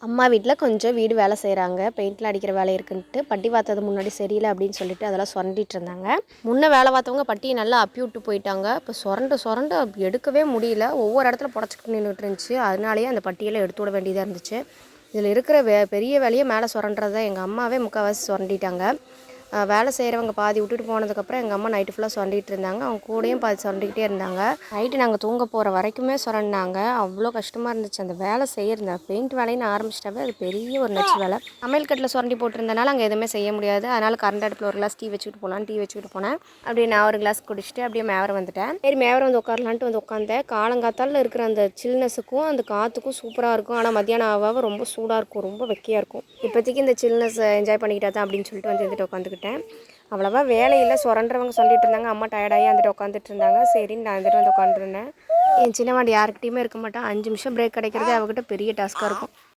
அம்மா வீட்டில் கொஞ்சம் வீடு வேலை செய்கிறாங்க. பெயிண்ட்லாம் அடிக்கிற வேலை இருக்குன்ட்டு பட்டி பார்த்தது முன்னாடி சரியில்லை அப்படின்னு சொல்லிட்டு அதெல்லாம் சுரண்டிட்டு இருந்தாங்க. முன்னே வேலை பார்த்தவங்க பட்டியை நல்லா அப்பி விட்டு போயிட்டாங்க. இப்போ சுரண்ட எடுக்கவே முடியல. ஒவ்வொரு இடத்துல புடச்சிக்கிட்டு நின்றுட்டு இருந்துச்சு. அதனாலேயே அந்த பட்டியெல்லாம் எடுத்து விட வேண்டியதாக இருந்துச்சு. இதில் இருக்கிற பெரிய வேலையை மேலே சுரண்டுறத எங்கள் அம்மாவே முக்கால்வாசி சுரண்டிட்டாங்க. வேலை செய்கிறவங்க பாதி விட்டுட்டு போனதுக்கப்புறம் எங்கள் அம்மா நைட்டு ஃபுல்லாக சுரண்டிகிட்டு இருந்தாங்க. அவங்க கூடயும் பாதி சுரண்டிக்கிட்டே இருந்தாங்க. நைட்டு நாங்கள் தூங்க போகிற வரைக்குமே சுரண்டினாங்க. அவ்வளோ கஷ்டமாக இருந்துச்சு அந்த வேலை செய்யறது. பெயிண்ட் வேலைன்னு ஆரம்பிச்சிட்டாவே அது பெரிய ஒரு நச்சு வேலை. சமையல் கட்டில் சுரண்டி போட்டிருந்தனால அங்கே எதுவுமே செய்ய முடியாது. அதனால் கரண்ட் அடுப்பில் ஒரு கிளாஸ் டீ வச்சுக்கிட்டு போனேன். அப்படியே நான் ஒரு கிளாஸ் குடிச்சிட்டு அப்படியே மேவரம் வந்துட்டேன். சரி மேவரம் வந்து உட்காரலான்ட்டு வந்து உட்காந்தேன். காலங்காத்தாலில் இருக்கிற அந்த சில்னஸுக்கும் அந்த காற்றுக்கும் சூப்பராக இருக்கும். ஆனால் மத்தியானம் ஆக ரொம்ப சூடாக இருக்கும், ரொம்ப வெக்கையாக இருக்கும். இப்போதைக்கு இந்த சில்னஸ் என்ஜாய் பண்ணிக்கிட்டா தான் அப்படின்னு சொல்லிட்டு வந்து இருந்துட்டு உட்காந்துக்கிட்டேன். அவ்வளோவா வேலையில் சுரண்டுறவங்க சொல்லிட்டு இருந்தாங்க. அம்மா டயர்டாகி வந்துட்டு உட்காந்துட்டு இருந்தாங்க. சரின்னு நான் வந்துட்டு வந்து உட்காந்துருந்தேன். என் சின்னவாண்டி யாருக்கிட்டையுமே இருக்க மாட்டான். 5 நிமிஷம் பிரேக் கிடைக்கிறதே அவகிட்ட பெரிய டாஸ்க்காக இருக்கும்.